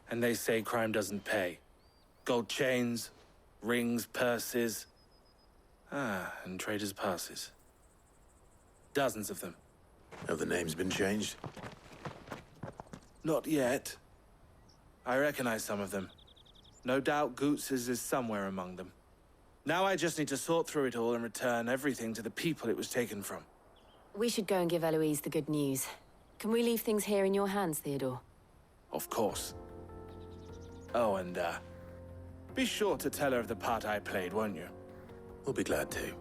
And they say crime doesn't pay. Gold chains, rings, purses. And traders' passes. Dozens of them. Have the names been changed? Not yet. I recognize some of them. No doubt Goots's is somewhere among them. Now I just need to sort through it all and return everything to the people it was taken from. We should go and give Eloise the good news. Can we leave things here in your hands, Theodore? Of course. Oh, and, be sure to tell her of the part I played, won't you? We'll be glad to.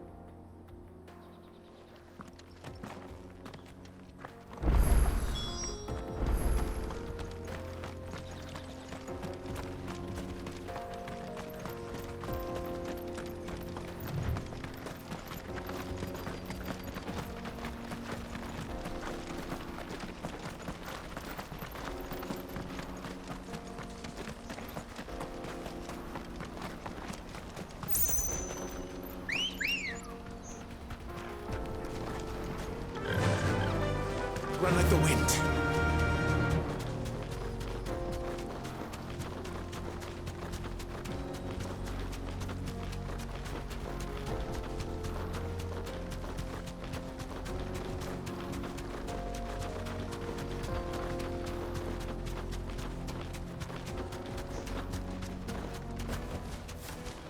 Run like the wind.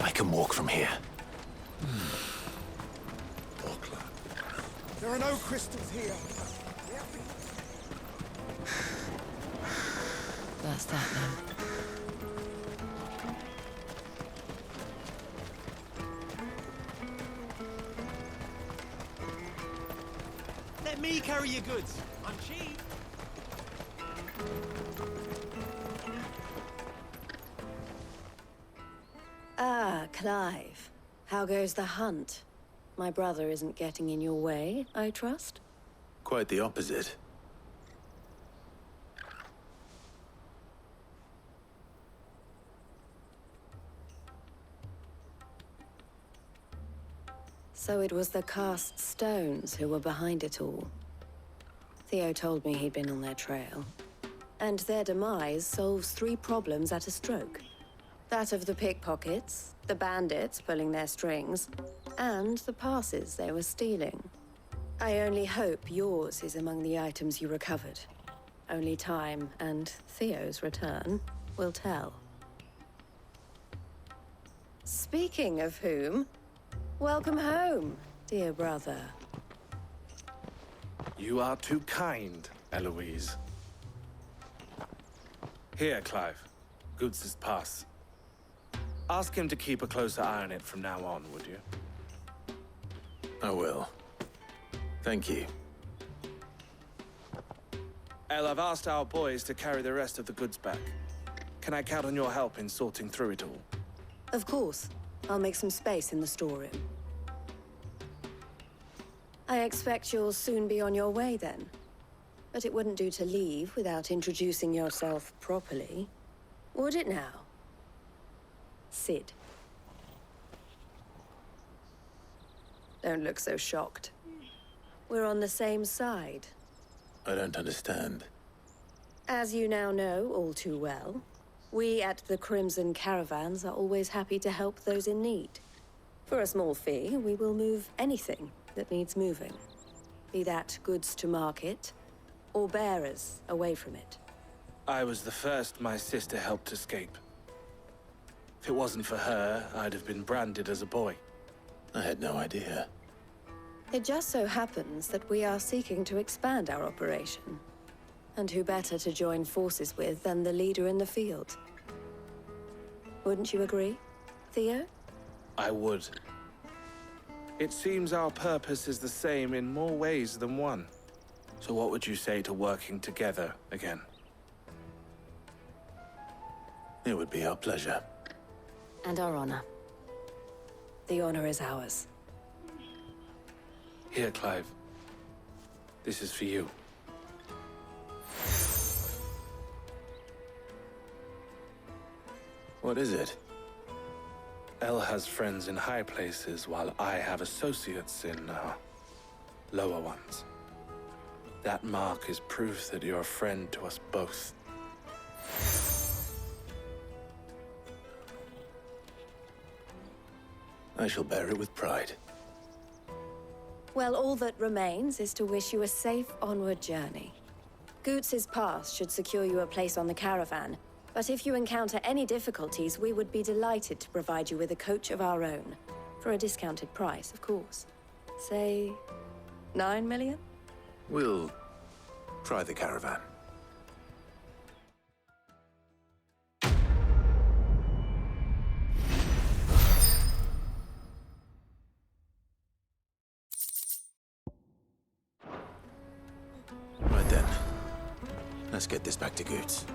I can walk from here. There are no crystals here. That's that then. Let me carry your goods. I'm cheap. Ah, Clive. How goes the hunt? My brother isn't getting in your way, I trust? Quite the opposite. So it was the cast stones who were behind it all. Theo told me he'd been on their trail. And their demise solves 3 problems at a stroke. That of the pickpockets, the bandits pulling their strings, and the passes they were stealing. I only hope yours is among the items you recovered. Only time and Theo's return will tell. Speaking of whom, welcome home, dear brother. You are too kind, Eloise. Here, Clive. Goots's pass. Ask him to keep a closer eye on it from now on, would you? I will. Thank you. El, I've asked our boys to carry the rest of the goods back. Can I count on your help in sorting through it all? Of course. I'll make some space in the storeroom. I expect you'll soon be on your way then. But it wouldn't do to leave without introducing yourself properly. Would it now? Sid. Don't look so shocked. We're on the same side. I don't understand. As you now know all too well, we at the Crimson Caravans are always happy to help those in need. For a small fee, we will move anything that needs moving. Be that goods to market, or bearers away from it. I was the first my sister helped escape. If it wasn't for her, I'd have been branded as a boy. I had no idea. It just so happens that we are seeking to expand our operation. And who better to join forces with than the leader in the field? Wouldn't you agree, Theo? I would. It seems our purpose is the same in more ways than one. So what would you say to working together again? It would be our pleasure. And our honor. The honor is ours. Here, Clive. This is for you. What is it? El has friends in high places, while I have associates in, lower ones. That mark is proof that you're a friend to us both. I shall bear it with pride. Well, all that remains is to wish you a safe onward journey. Goots's pass should secure you a place on the caravan, but if you encounter any difficulties, we would be delighted to provide you with a coach of our own. For a discounted price, of course. Say, 9 million? We'll try the caravan. Right then. Let's get this back to Goots.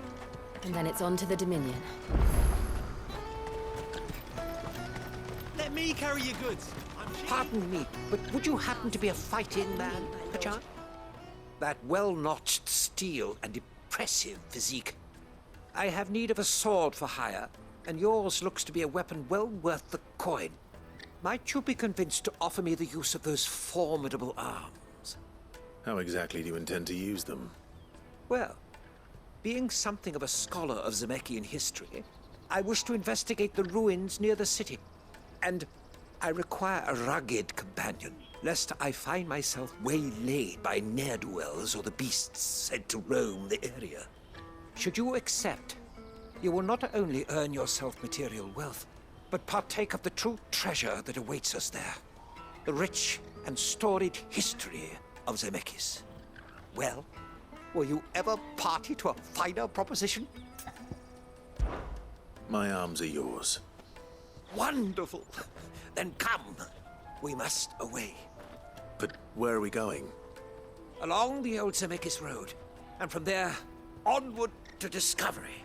And then it's on to the Dominion. Let me carry your goods. Pardon me, but would you happen to be a fighting man, perchance? That well-notched steel and impressive physique. I have need of a sword for hire, and yours looks to be a weapon well worth the coin. Might you be convinced to offer me the use of those formidable arms? How exactly do you intend to use them? Well, being something of a scholar of Zemeckis history, I wish to investigate the ruins near the city. And I require a rugged companion, lest I find myself waylaid by ne'er-do-wells or the beasts said to roam the area. Should you accept, you will not only earn yourself material wealth, but partake of the true treasure that awaits us there. The rich and storied history of Zemeckis. Well, will you ever party to a finer proposition? My arms are yours. Wonderful! Then come. We must away. But where are we going? Along the old Zemeckis Road, and from there, onward to discovery.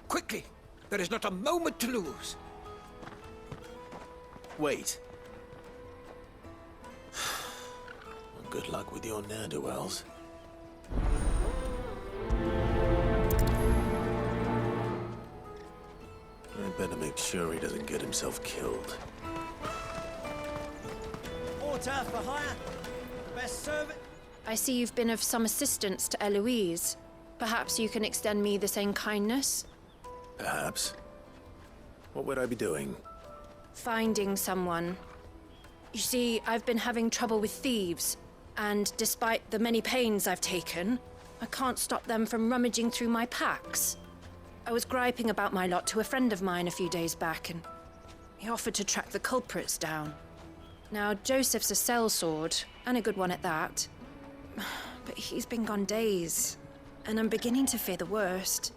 Quickly! There is not a moment to lose. Wait. Well, good luck with your ne'er-do-wells. I'd better make sure he doesn't get himself killed. Order for hire. Best servant. I see you've been of some assistance to Eloise. Perhaps you can extend me the same kindness? Perhaps. What would I be doing? Finding someone. You see, I've been having trouble with thieves, and despite the many pains I've taken, I can't stop them from rummaging through my packs. I was griping about my lot to a friend of mine a few days back, and he offered to track the culprits down. Now, Joseph's a sellsword, and a good one at that. But he's been gone days, and I'm beginning to fear the worst.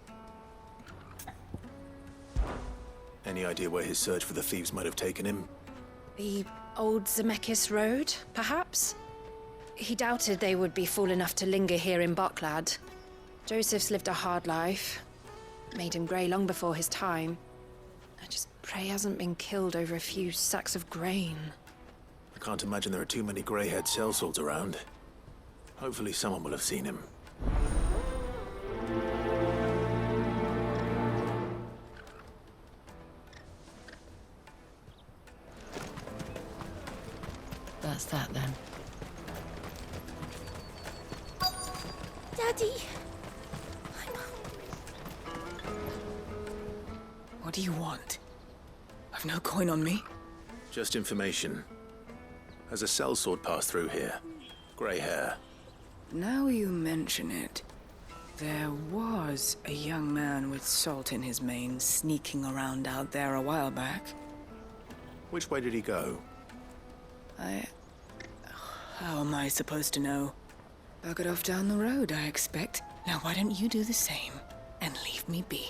Any idea where his search for the thieves might have taken him? The old Zemeckis Road, perhaps? He doubted they would be fool enough to linger here in Boklad. Joseph's lived a hard life. Made him grey long before his time. I just pray he hasn't been killed over a few sacks of grain. I can't imagine there are too many grey-haired sellswords around. Hopefully someone will have seen him. That's that then. Daddy! What do you want? I've no coin on me. Just information. Has a sellsword passed through here? Grey hair. Now you mention it, there was a young man with salt in his mane sneaking around out there a while back. Which way did he go? How am I supposed to know? Buggered off down the road, I expect. Now why don't you do the same and leave me be?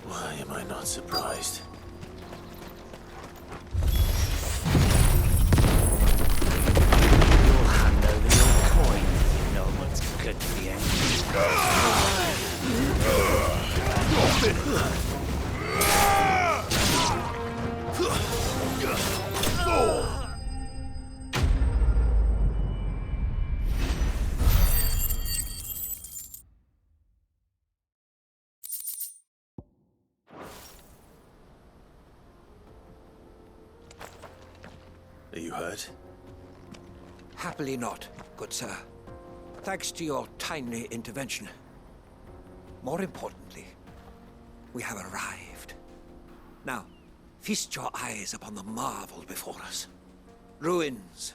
Why am I not surprised? You'll hand over your coin if you know what's good for you. you hurt? Happily not, good sir. Thanks to your timely intervention. More importantly, we have arrived. Now, feast your eyes upon the marvel before us. Ruins,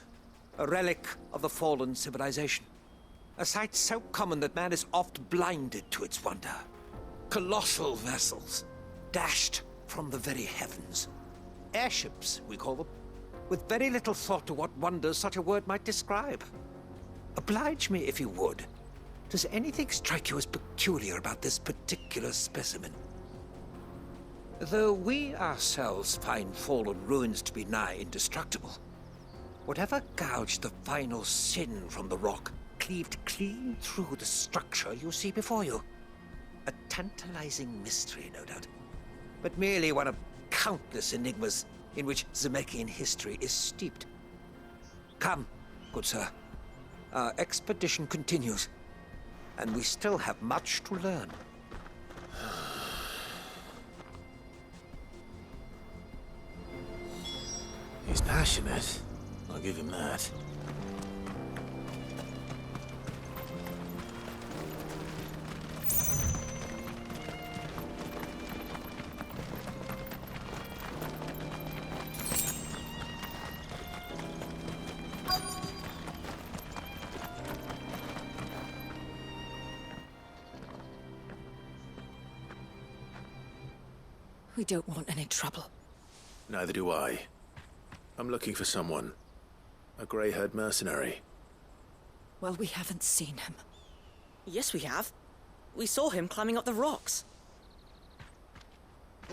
a relic of the fallen civilization. A sight so common that man is oft blinded to its wonder. Colossal vessels, dashed from the very heavens. Airships, we call them, with very little thought to what wonders such a word might describe. Oblige me, if you would. Does anything strike you as peculiar about this particular specimen? Though we ourselves find fallen ruins to be nigh indestructible, whatever gouged the final sin from the rock cleaved clean through the structure you see before you. A tantalizing mystery, no doubt, but merely one of countless enigmas in which Zemeckis history is steeped. Come, good sir. Our expedition continues, and we still have much to learn. He's passionate. I'll give him that. We don't want any trouble. Neither do I. I'm looking for someone. A grey-haired mercenary. Well, we haven't seen him. Yes, we have. We saw him climbing up the rocks.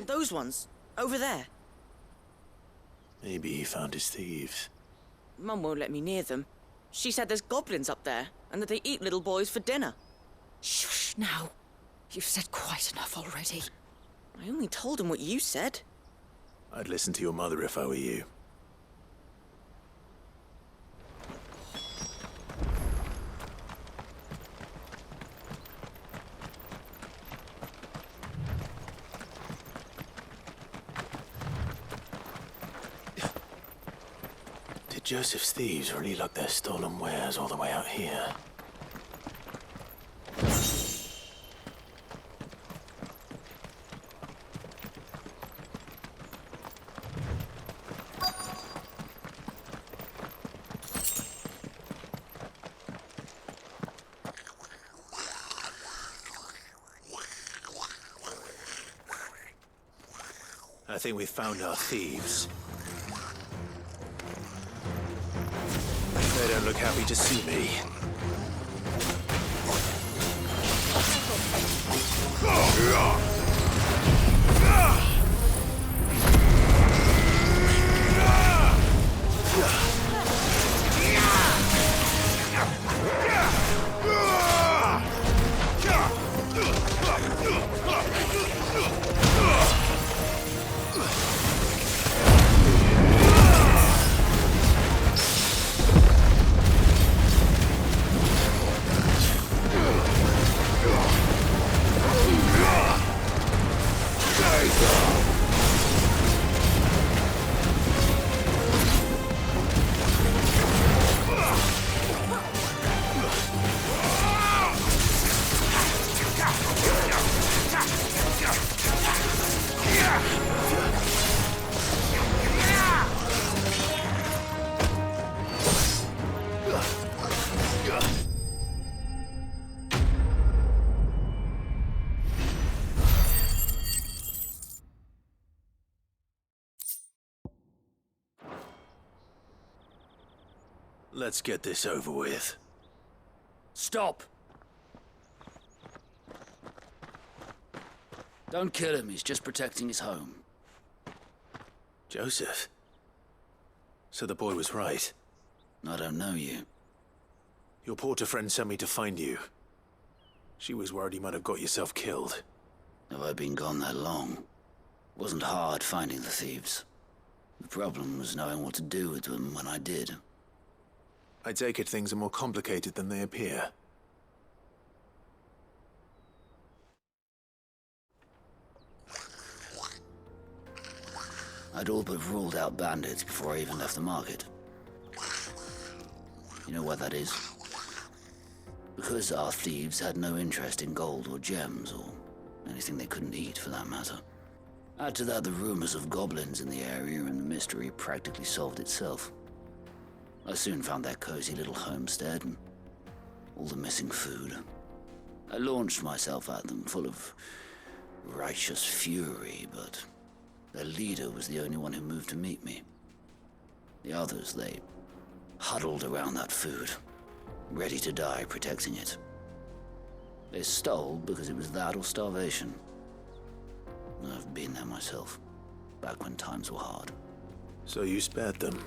Those ones, over there. Maybe he found his thieves. Mum won't let me near them. She said there's goblins up there, and that they eat little boys for dinner. Shush, now. You've said quite enough already. I only told him what you said. I'd listen to your mother if I were you. Did Joseph's thieves really lug their stolen wares all the way out here? I think we found our thieves. They don't look happy to see me. Let's get this over with. Stop! Don't kill him, he's just protecting his home. Joseph? So the boy was right. I don't know you. Your porter friend sent me to find you. She was worried you might have got yourself killed. Have I been gone that long? It wasn't hard finding the thieves. The problem was knowing what to do with them when I did. I take it things are more complicated than they appear. I'd all but ruled out bandits before I even left the market. You know why that is? Because our thieves had no interest in gold or gems, or anything they couldn't eat for that matter. Add to that the rumors of goblins in the area, and the mystery practically solved itself. I soon found their cozy little homestead and all the missing food. I launched myself at them, full of righteous fury, but their leader was the only one who moved to meet me. The others, they huddled around that food, ready to die protecting it. They stole because it was that or starvation. I've been there myself, back when times were hard. So you spared them,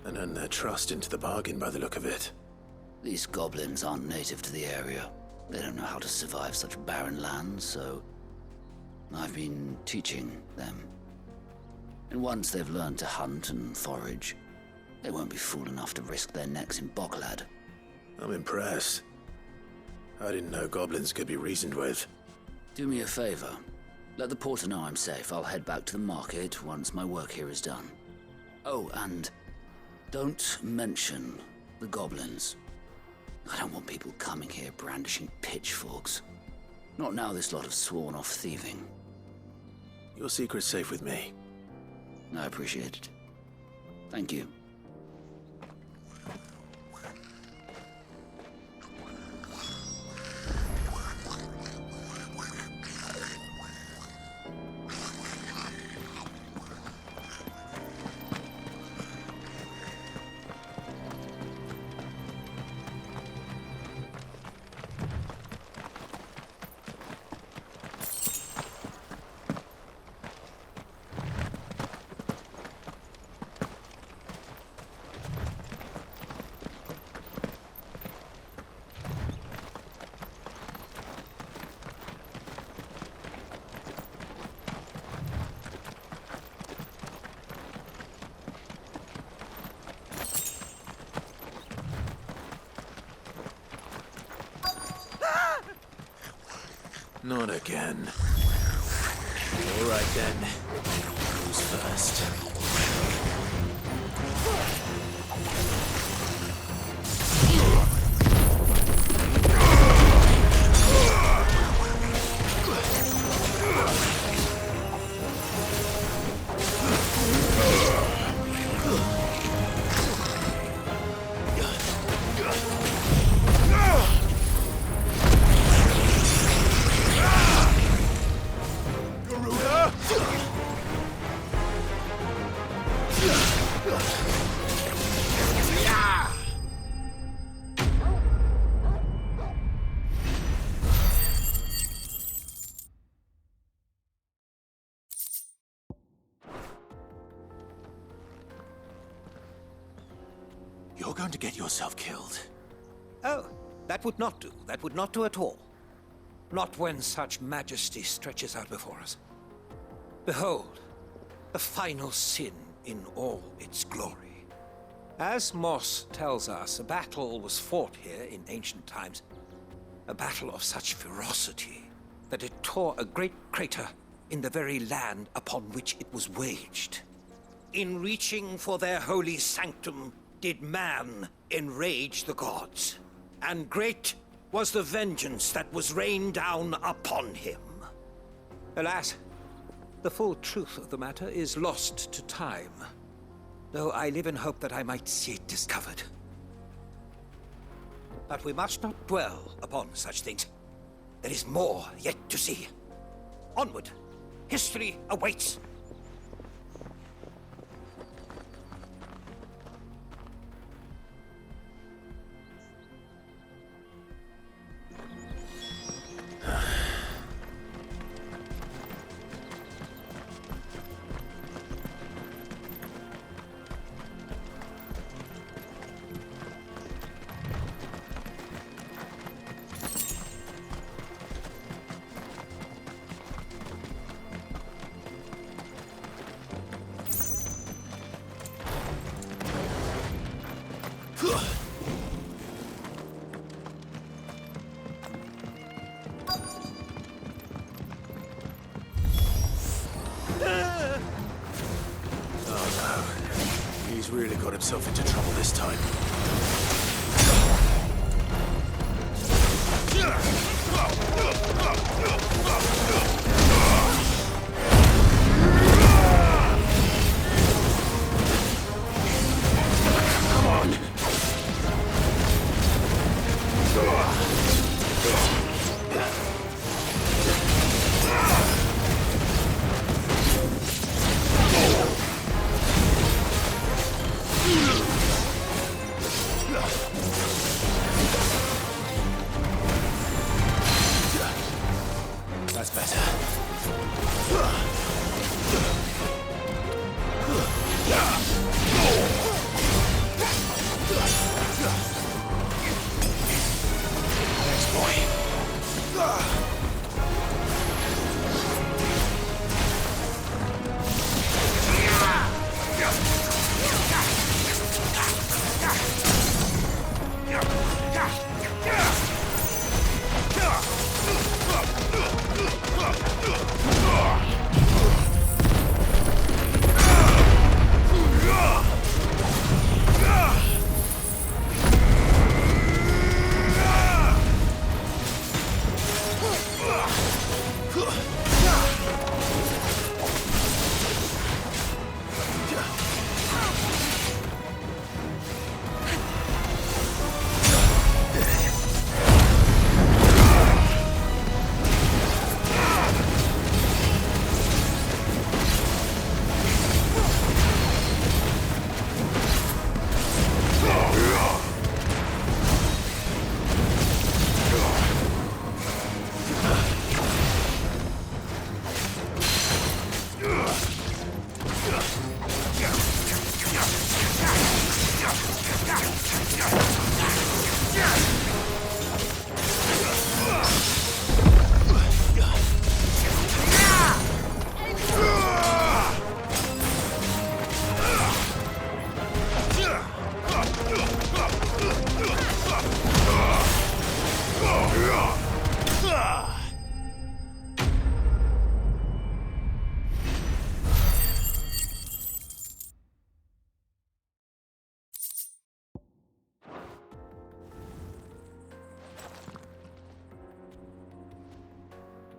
and earned their trust into the bargain by the look of it. These goblins aren't native to the area. They don't know how to survive such barren lands, so I've been teaching them. And once they've learned to hunt and forage, they won't be fool enough to risk their necks in Bocklad. I'm impressed. I didn't know goblins could be reasoned with. Do me a favor. Let the porter know I'm safe. I'll head back to the market once my work here is done. Oh, and don't mention the goblins. I don't want people coming here brandishing pitchforks. Not now this lot have sworn off thieving. Your secret's safe with me. I appreciate it. Thank you. Not again. All right then. Who's first? You're going to get yourself killed. Oh, that would not do. That would not do at all. Not when such majesty stretches out before us. Behold, the final sin in all its glory. As Moss tells us, a battle was fought here in ancient times. A battle of such ferocity that it tore a great crater in the very land upon which it was waged. In reaching for their holy sanctum, did man enrage the gods, and great was the vengeance that was rained down upon him. Alas, the full truth of the matter is lost to time, though I live in hope that I might see it discovered. But we must not dwell upon such things. There is more yet to see. Onward! History awaits! really got himself into trouble this time. Come on! That's better. Thanks, boy.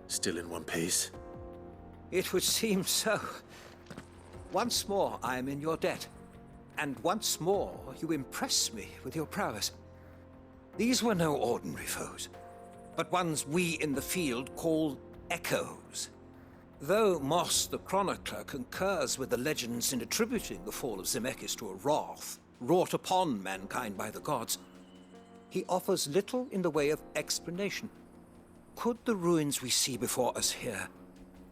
Still in one piece. It would seem so. Once more, I am in your debt. And once more, you impress me with your prowess. These were no ordinary foes, but ones we in the field call echoes. Though Moss the Chronicler concurs with the legends in attributing the fall of Zemeckis to a wrath wrought upon mankind by the gods, he offers little in the way of explanation. Could the ruins we see before us here,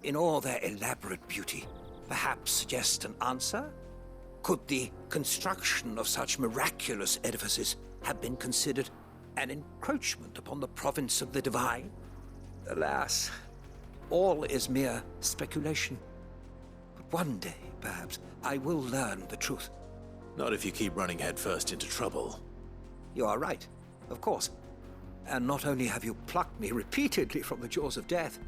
in all their elaborate beauty, perhaps suggest an answer? Could the construction of such miraculous edifices have been considered an encroachment upon the province of the divine? Alas, all is mere speculation. But one day, perhaps, I will learn the truth. Not if you keep running headfirst into trouble. You are right, of course. And not only have you plucked me repeatedly from the jaws of death,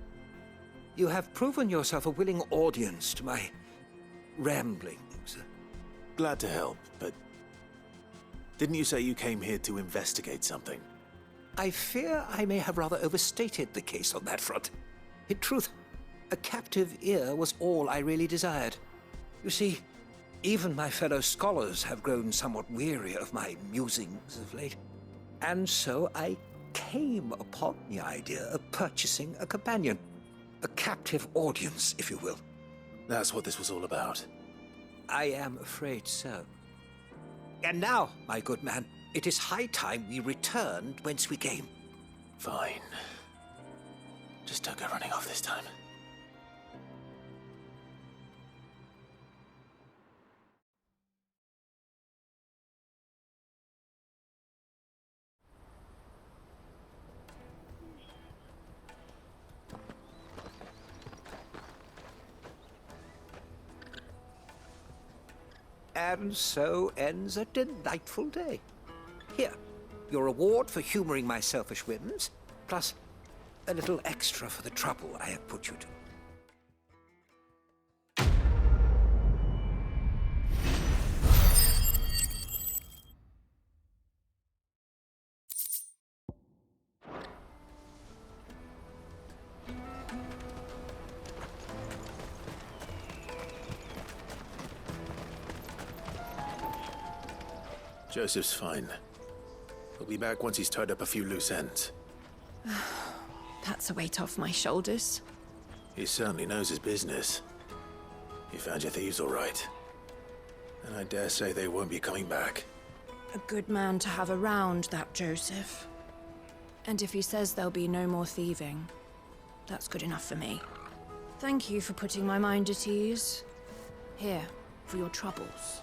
you have proven yourself a willing audience to my ramblings. Glad to help, but didn't you say you came here to investigate something? I fear I may have rather overstated the case on that front. In truth, a captive ear was all I really desired. You see, even my fellow scholars have grown somewhat weary of my musings of late. And so I came upon the idea of purchasing a companion. A captive audience, if you will. That's what this was all about. I am afraid so. And now, my good man, it is high time we returned whence we came. Fine. Just don't go running off this time. And so ends a delightful day. Here, your reward for humoring my selfish whims, plus a little extra for the trouble I have put you to. Joseph's fine. He'll be back once he's tied up a few loose ends. That's a weight off my shoulders. He certainly knows his business. You found your thieves all right. And I dare say they won't be coming back. A good man to have around, that Joseph. And if he says there'll be no more thieving, that's good enough for me. Thank you for putting my mind at ease. Here, for your troubles.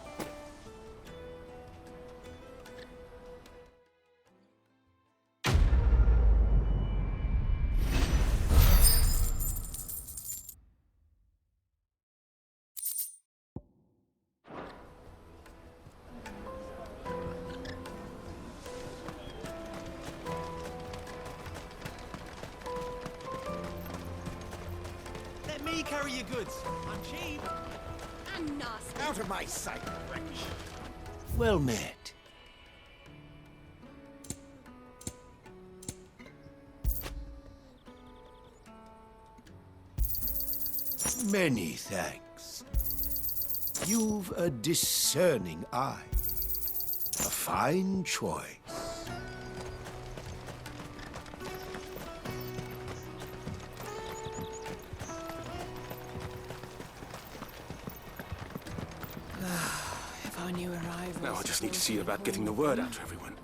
Let me carry your goods. I'm cheap. And nasty. Out of my sight, wretch. Well met. Many thanks. You've a discerning eye. A fine choice. If I knew arrival. Now I just need to see about getting the word out to everyone.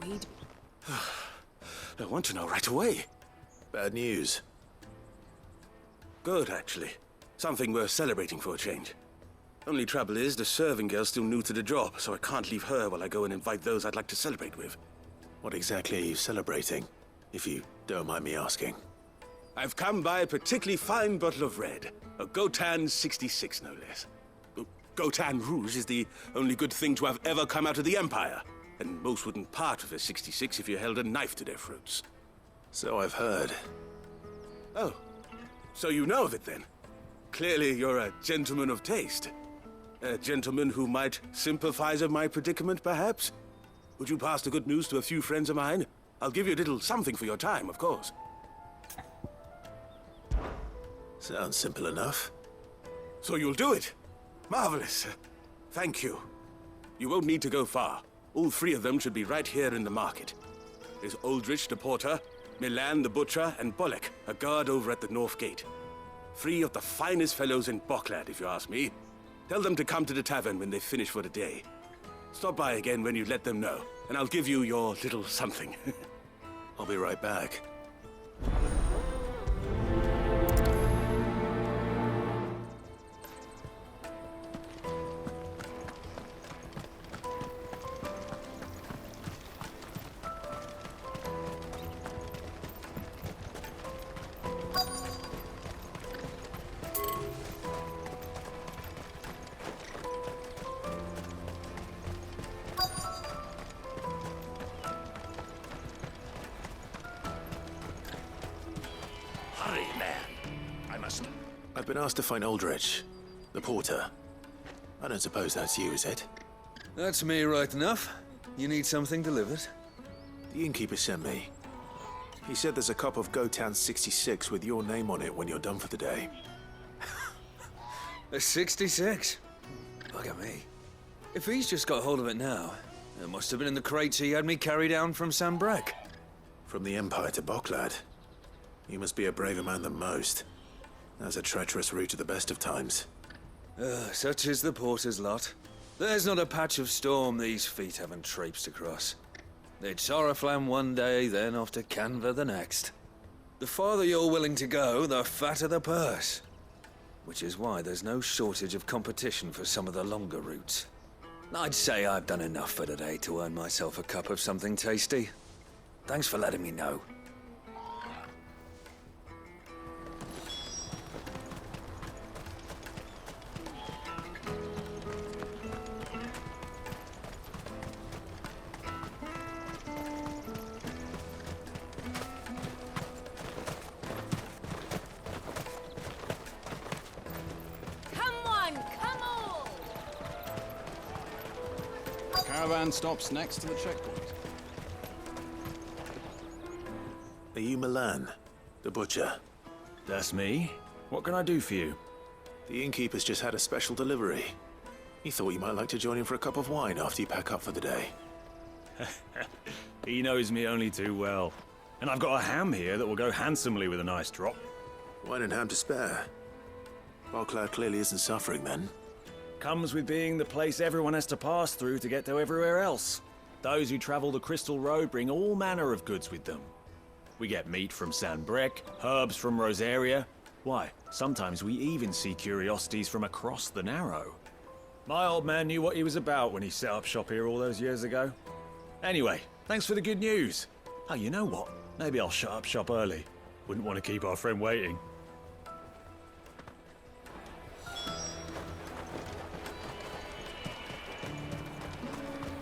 I want to know right away. Bad news. Good, actually. Something worth celebrating for a change. Only trouble is, the serving girl's still new to the job, so I can't leave her while I go and invite those I'd like to celebrate with. What exactly are you celebrating, if you don't mind me asking? I've come by a particularly fine bottle of red. A Gotan 66, no less. Gotan Rouge is the only good thing to have ever come out of the Empire. And most wouldn't part with a 66 if you held a knife to their throats. So I've heard. Oh, so you know of it then? Clearly you're a gentleman of taste. A gentleman who might sympathize with my predicament, perhaps? Would you pass the good news to a few friends of mine? I'll give you a little something for your time, of course. Sounds simple enough. So you'll do it? Marvelous. Thank you. You won't need to go far. All three of them should be right here in the market. There's Aldrich the porter, Milan the butcher, and Bolek, a guard over at the north gate. Three of the finest fellows in Boklad, if you ask me. Tell them to come to the tavern when they finish for the day. Stop by again when you let them know, and I'll give you your little something. I'll be right back. Hurry, man. I must... I've been asked to find Aldrich, the porter. I don't suppose that's you, is it? That's me right enough. You need something delivered? The innkeeper sent me. He said there's a cup of Gotan 66 with your name on it when you're done for the day. A 66? Look at me. If he's just got hold of it now, it must have been in the crates he had me carry down from Sambrek. From the Empire to Boklad. You must be a braver man than most. That's a treacherous route at the best of times. Such is the porter's lot. There's not a patch of storm these feet haven't traipsed across. It's Oriflamme one day, then off to Canva the next. The farther you're willing to go, the fatter the purse. Which is why there's no shortage of competition for some of the longer routes. I'd say I've done enough for today to earn myself a cup of something tasty. Thanks for letting me know. Caravan stops next to the checkpoint. Are you Milan, the butcher? That's me. What can I do for you? The innkeeper's just had a special delivery. He thought you might like to join him for a cup of wine after you pack up for the day. He knows me only too well. And I've got a ham here that will go handsomely with a nice drop. Wine and ham to spare. Barclad clearly isn't suffering then. Comes with being the place everyone has to pass through to get to everywhere else. Those who travel the Crystal Road bring all manner of goods with them. We get meat from Sanbrec, herbs from Rosaria. Why, sometimes we even see curiosities from across the Narrow. My old man knew what he was about when he set up shop here all those years ago. Anyway, thanks for the good news. Oh, you know what? Maybe I'll shut up shop early. Wouldn't want to keep our friend waiting.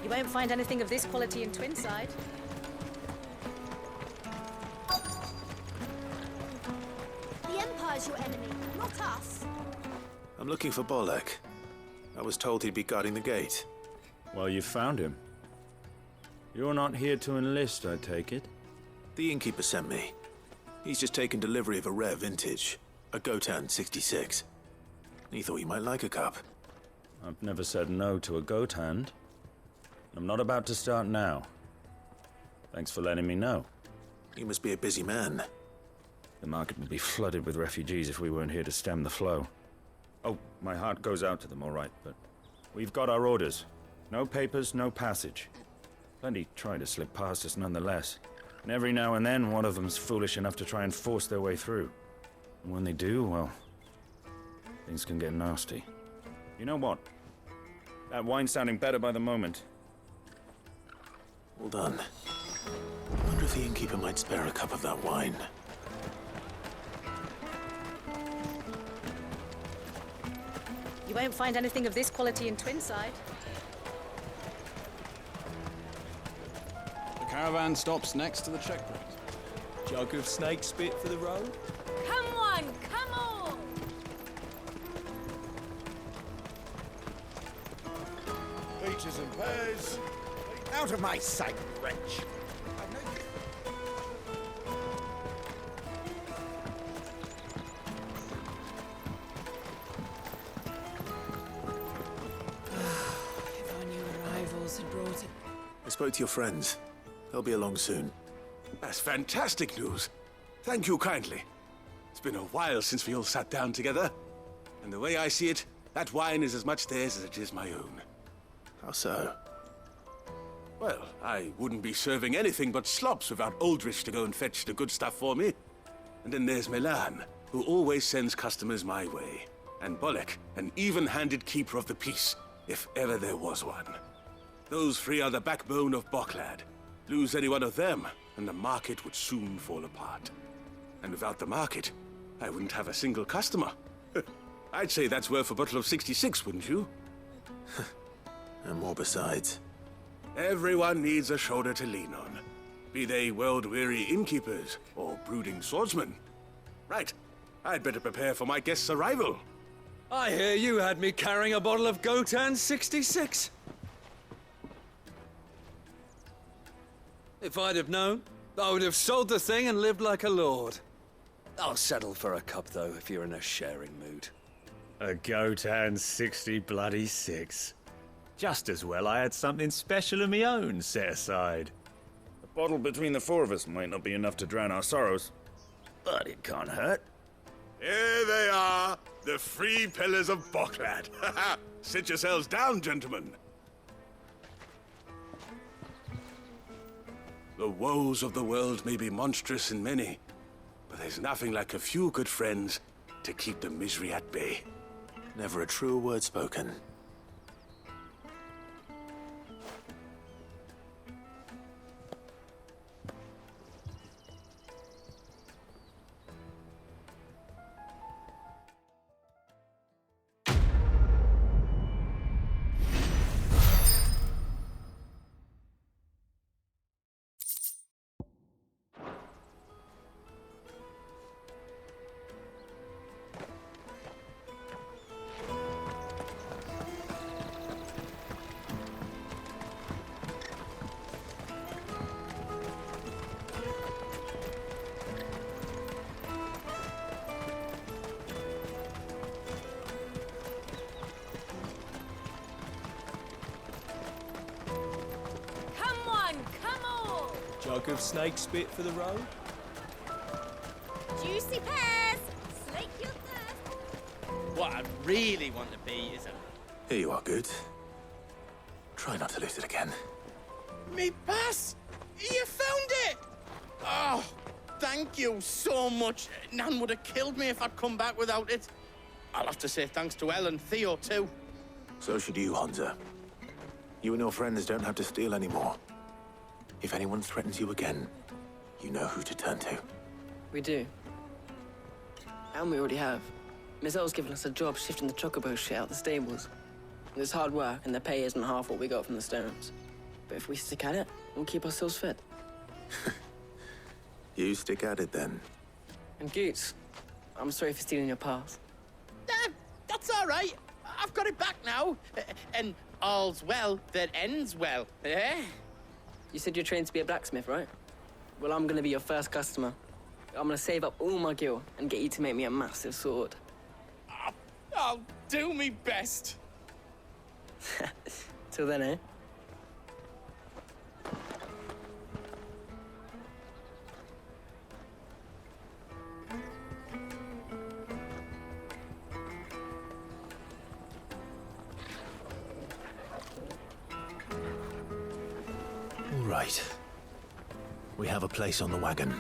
You won't find anything of this quality in Twinside. The Empire's your enemy, not us. I'm looking for Bolek. I was told he'd be guarding the gate. Well, you found him. You're not here to enlist, I take it? The innkeeper sent me. He's just taken delivery of a rare vintage, a Gotan 66. He thought you might like a cup. I've never said no to a goat hand. I'm not about to start now. Thanks for letting me know. You must be a busy man. The market would be flooded with refugees if we weren't here to stem the flow. Oh, my heart goes out to them, all right, but we've got our orders. No papers, no passage. Plenty try to slip past us nonetheless. And every now and then, one of them's foolish enough to try and force their way through. And when they do, well, things can get nasty. You know what? That wine's sounding better by the moment. Well done. I wonder if the innkeeper might spare a cup of that wine. You won't find anything of this quality in Twinside. The caravan stops next to the checkpoint. Jug of snake spit for the road? Come on, come on! Peaches and pears. Out of my sight, wretch. If our new arrivals had brought it. I spoke to your friends. They'll be along soon. That's fantastic news. Thank you kindly. It's been a while since we all sat down together. And the way I see it, that wine is as much theirs as it is my own. How so? Well, I wouldn't be serving anything but slops without Aldrich to go and fetch the good stuff for me. And then there's Milan, who always sends customers my way. And Bolek, an even-handed keeper of the peace, if ever there was one. Those three are the backbone of Barclad. Lose any one of them, and the market would soon fall apart. And without the market, I wouldn't have a single customer. I'd say that's worth a bottle of 66, wouldn't you? And more besides. Everyone needs a shoulder to lean on. Be they world-weary innkeepers or brooding swordsmen. Right, I'd better prepare for my guest's arrival. I hear you had me carrying a bottle of Gotan 66. If I'd have known, I would have sold the thing and lived like a lord. I'll settle for a cup, though, if you're in a sharing mood. A Gotan 60 bloody 6. Just as well I had something special of my own set aside. A bottle between the four of us might not be enough to drown our sorrows, but it can't hurt. Here they are, the three pillars of Barclad. Sit yourselves down, gentlemen. The woes of the world may be monstrous and many, but there's nothing like a few good friends to keep the misery at bay. Never a truer word spoken. Jug of snake spit for the road? Juicy pears! Slake your thirst! What I really want to be is a... Here you are, Good. Try not to lose it again. Me pass! You found it! Oh, thank you so much. Nan would have killed me if I'd come back without it. I'll have to say thanks to Elle and Theo, too. So should you, Hansa. You and your friends don't have to steal anymore. If anyone threatens you again, you know who to turn to. We do. And we already have. Miss Elle's given us a job shifting the chocobo shit out the stables. It's hard work, and the pay isn't half what we got from the stones. But if we stick at it, we'll keep ourselves fit. You stick at it, then. And Goots, I'm sorry for stealing your pass. That's all right. I've got it back now. And all's well that ends well, eh? You said you're trained to be a blacksmith, right? Well, I'm gonna be your first customer. I'm gonna save up all my gil and get you to make me a massive sword. I'll do me best. Till then, eh? All right. We have a place on the wagon.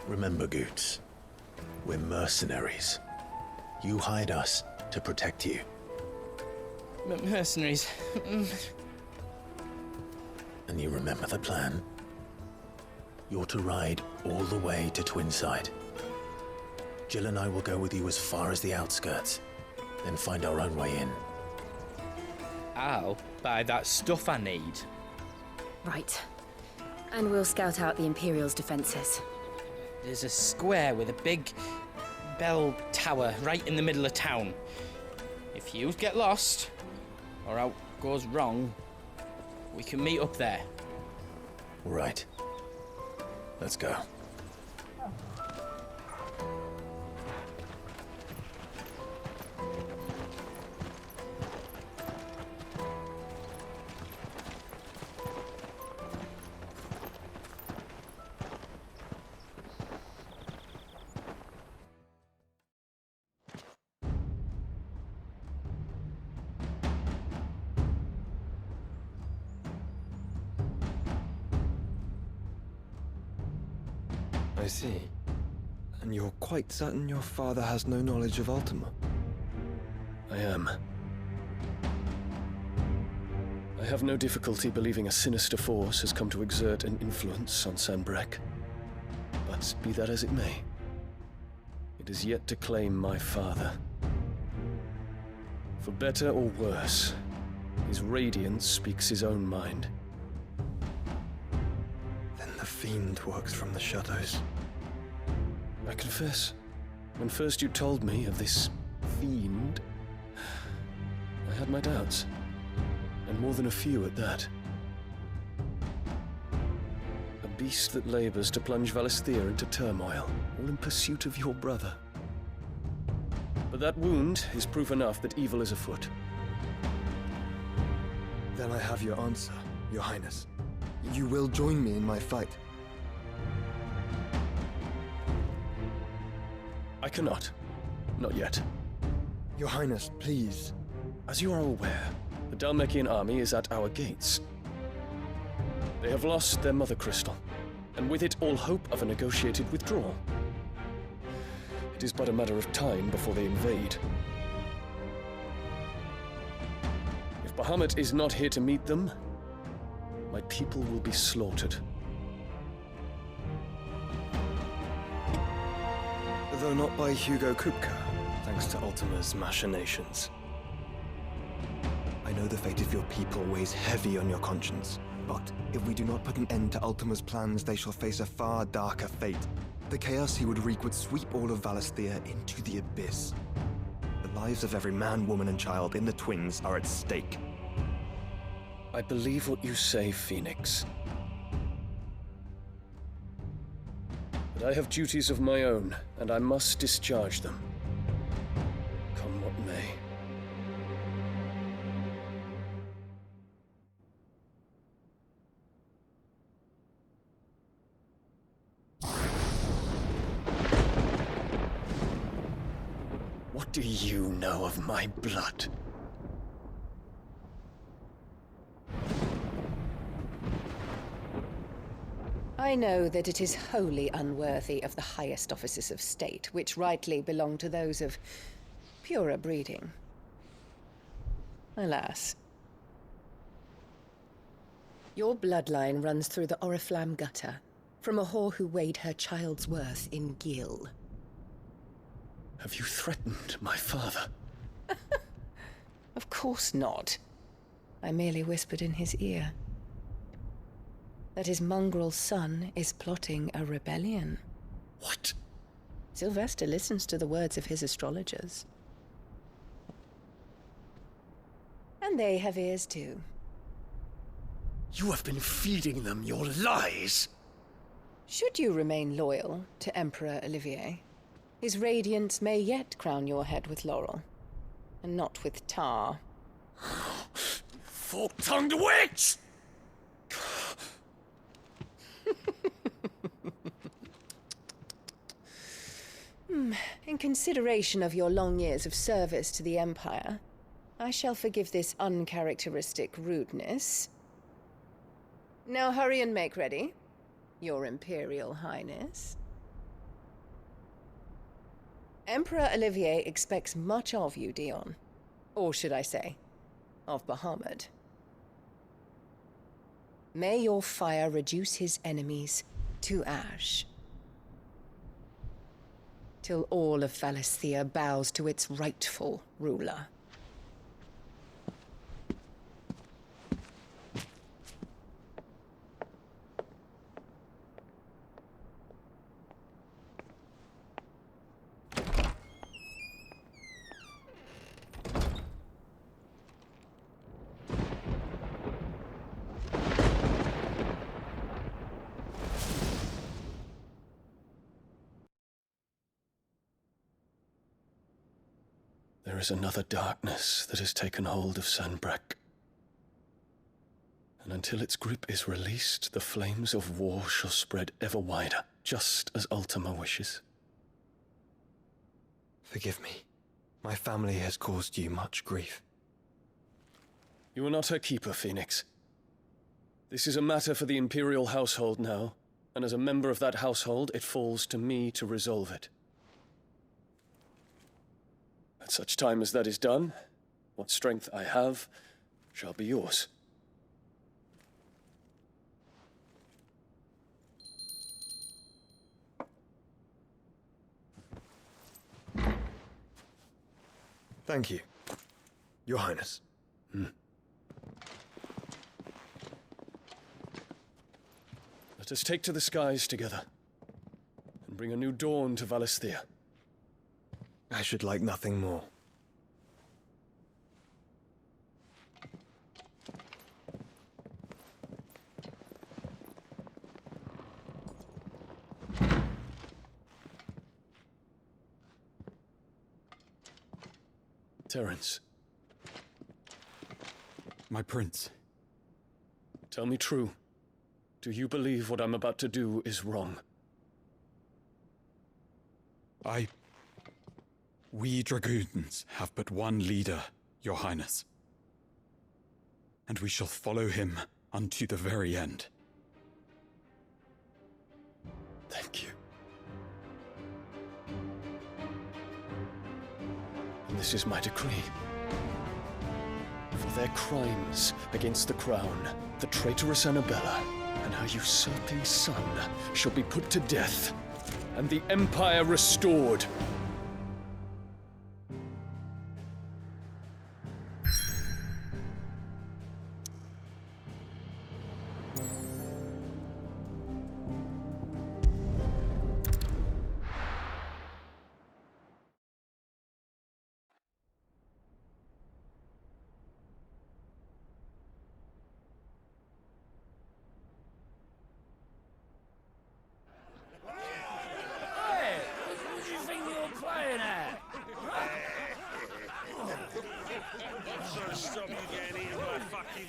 Remember, Goots, we're mercenaries. You hired us to protect you. Mercenaries. And you remember the plan? You're to ride all the way to Twinside. Jill and I will go with you as far as the outskirts, then find our own way in. I'll buy that stuff I need. Right. And we'll scout out the Imperial's defenses. There's a square with a big bell tower right in the middle of town. If you get lost, or out goes wrong, we can meet up there. Right. Let's go. I see. And you're quite certain your father has no knowledge of Ultima? I am. I have no difficulty believing a sinister force has come to exert an influence on Sanbreque. But be that as it may, it is yet to claim my father. For better or worse, his radiance speaks his own mind. Then the fiend works from the shadows. I confess, when first you told me of this fiend, I had my doubts, and more than a few at that. A beast that labors to plunge Valisthea into turmoil, all in pursuit of your brother. But that wound is proof enough that evil is afoot. Then I have your answer, Your Highness. You will join me in my fight. I cannot. Not yet. Your Highness, please. As you are aware, the Dhalmekian army is at our gates. They have lost their mother crystal, and with it all hope of a negotiated withdrawal. It is but a matter of time before they invade. If Bahamut is not here to meet them, my people will be slaughtered. Though not by Hugo Kupka, thanks to Ultima's machinations. I know the fate of your people weighs heavy on your conscience, but if we do not put an end to Ultima's plans, they shall face a far darker fate. The chaos he would wreak would sweep all of Valisthea into the abyss. The lives of every man, woman, and child in the Twins are at stake. I believe what you say, Phoenix. But I have duties of my own, and I must discharge them. Come what may. do you know of my blood? I know that it is wholly unworthy of the highest offices of state, which rightly belong to those of purer breeding. Alas. Your bloodline runs through the Oriflamme gutter, from a whore who weighed her child's worth in gil. Have you threatened my father? Of course not. I merely whispered in his ear that his mongrel son is plotting a rebellion. What? Sylvester listens to the words of his astrologers. And they have ears too. You have been feeding them your lies! Should you remain loyal to Emperor Olivier, his radiance may yet crown your head with laurel, and not with tar. Fork-tongued witch! In consideration of your long years of service to the Empire, I shall forgive this uncharacteristic rudeness. Now hurry and make ready, Your Imperial Highness. Emperor Olivier expects much of you, Dion. Or should I say, of Bahamut. May your fire reduce his enemies to ash, till all of Valisthea bows to its rightful ruler. There is another darkness that has taken hold of Sanbreque. And until its grip is released, the flames of war shall spread ever wider, just as Ultima wishes. Forgive me. My family has caused you much grief. You are not her keeper, Phoenix. This is a matter for the Imperial household now, and as a member of that household, it falls to me to resolve it. At such time as that is done, what strength I have shall be yours. Thank you, Your Highness. Let us take to the skies together, and bring a new dawn to Valisthea. I should like nothing more. Terence. My prince. Tell me true. Do you believe what I'm about to do is wrong? We dragoons have but one leader, Your Highness. And we shall follow him unto the very end. Thank you. And this is my decree. For their crimes against the crown, the traitorous Annabella and her usurping son shall be put to death, and the Empire restored. Stop you getting eaten by fucking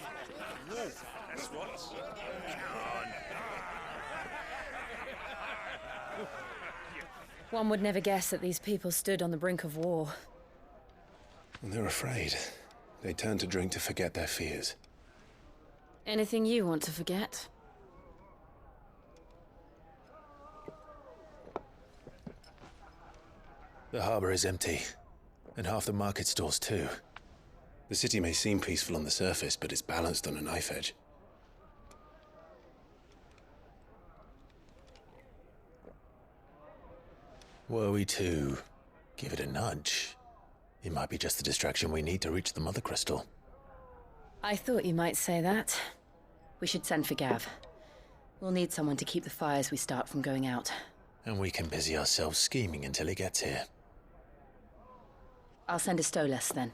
wolf. That's what. One would never guess that these people stood on the brink of war. And they're afraid. They turn to drink to forget their fears. Anything you want to forget? The harbor is empty, and half the market stalls too. The city may seem peaceful on the surface, but it's balanced on a knife edge. Were we to give it a nudge, it might be just the distraction we need to reach the Mother Crystal. I thought you might say that. We should send for Gav. We'll need someone to keep the fires we start from going out. And we can busy ourselves scheming until he gets here. I'll send a Stolas then.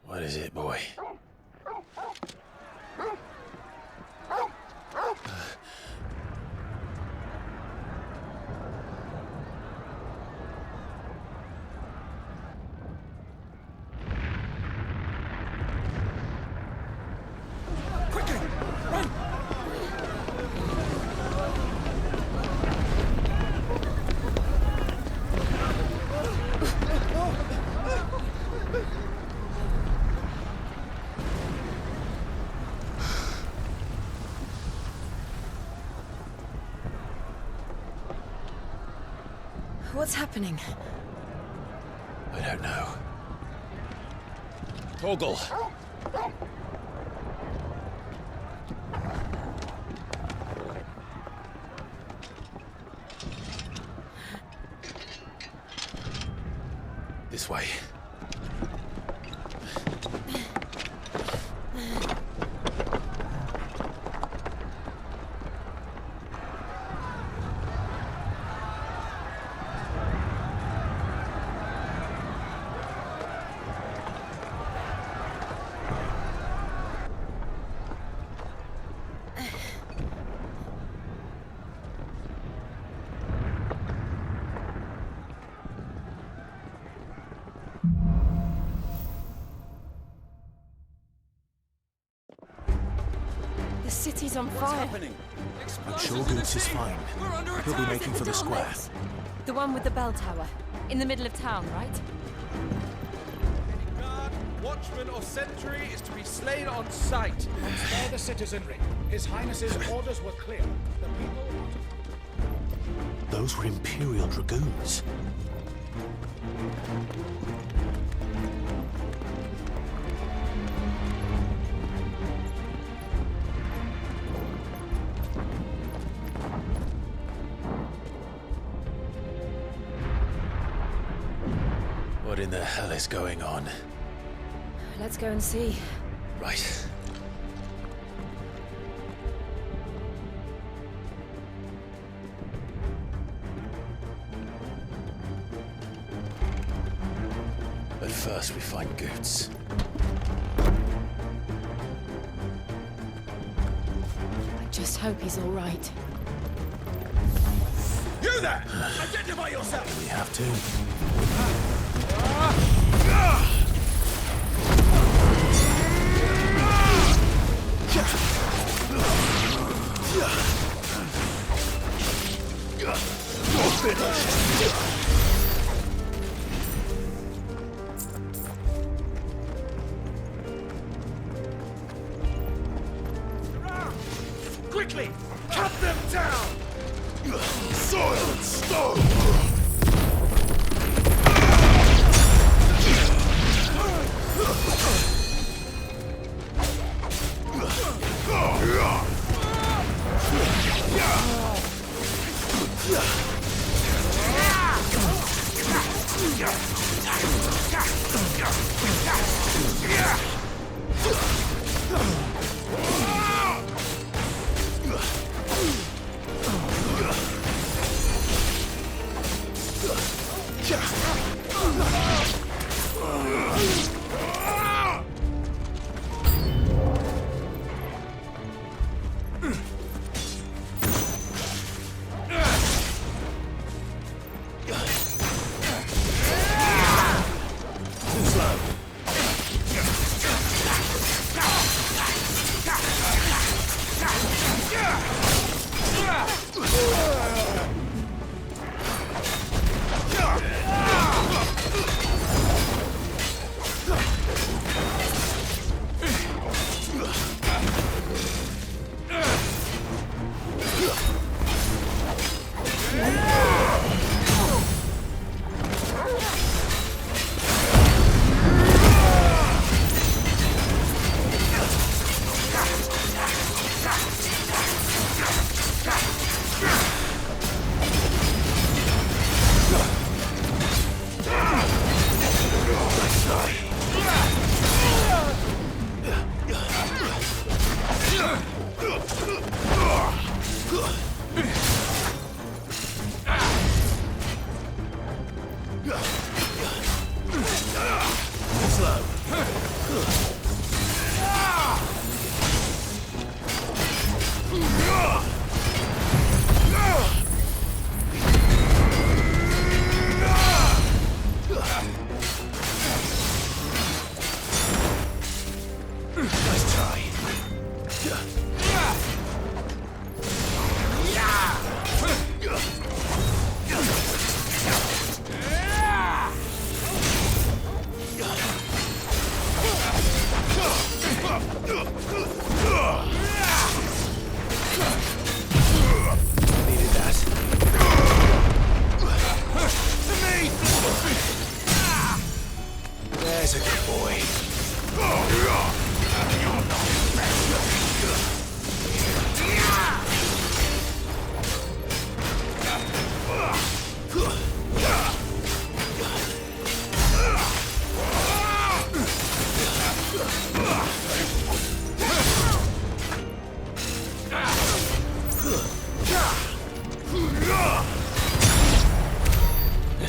What is it, boy? Quickly! Run! What's happening? I don't know. Torgal! This way. The city's on fire. I'm sure Goots is fine. He'll be making for the square. The one with the bell tower. In the middle of town, right? Any guard, watchman, or sentry is to be slain on sight. Spare the citizenry. His Highness's orders were clear. The people are to... Those were Imperial Dragoons. What in the hell is going on? Let's go and see. Right. But first we find Goots. I just hope he's all right. You there! Identify yourself! We have to. Quickly! Cut them down! Soil and stone!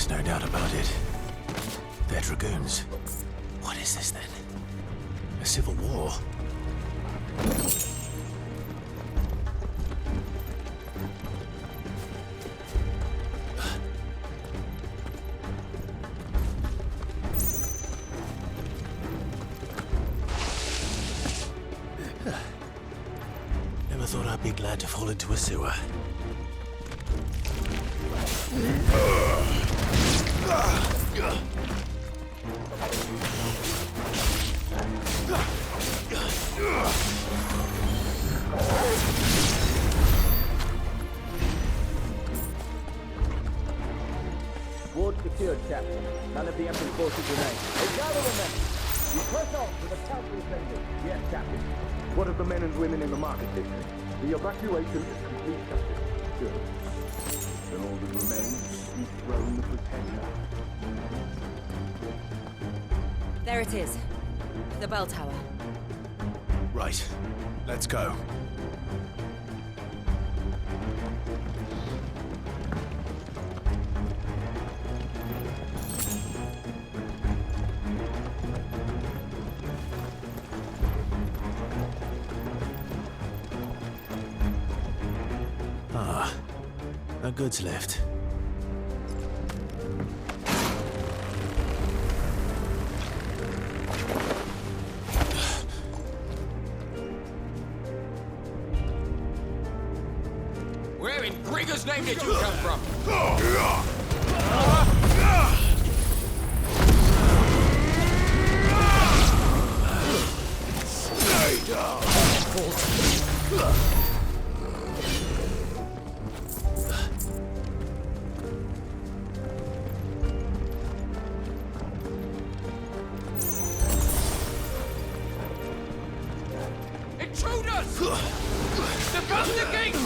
There's no doubt about it. They're dragoons. What is this then? A civil war? Never thought I'd be glad to fall into a sewer. Ward secured, Captain. None of the Emperor's forces remain. They gather the men. You press on to the council assembly. Yes, Captain. What of the men and women in the market district? The evacuation is complete, Captain. Good. Then all that remains is the throne of the Pretender. There it is. The bell tower. Right. Let's go. Ah, no goods left. Where in Grigger's name did you come from? Stay down! Intruders! Defend the gate!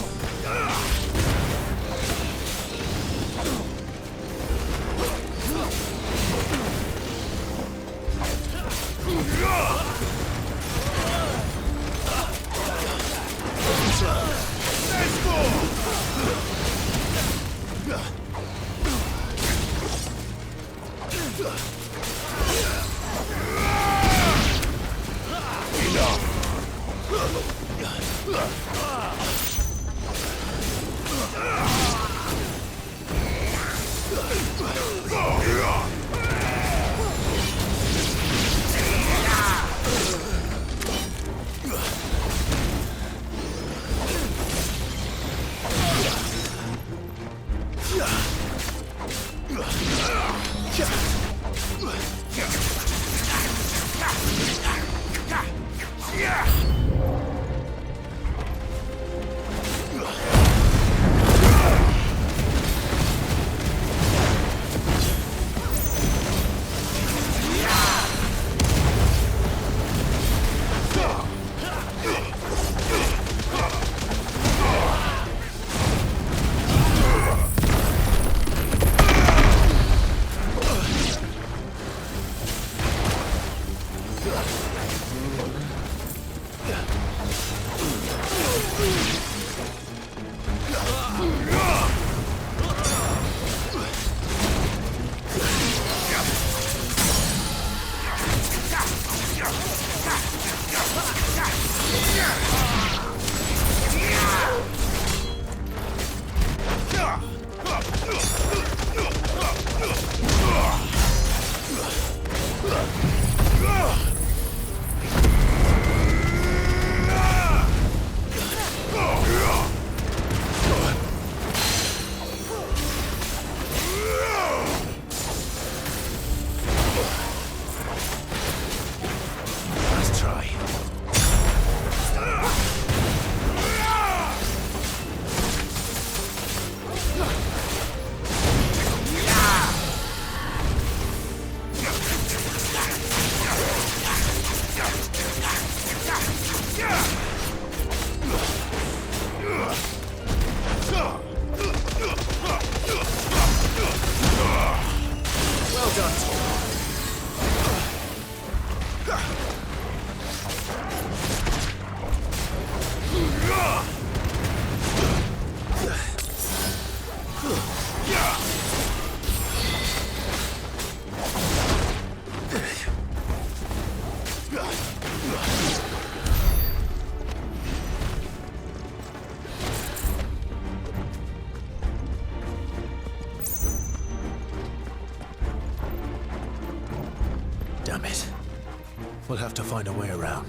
We'll have to find a way around.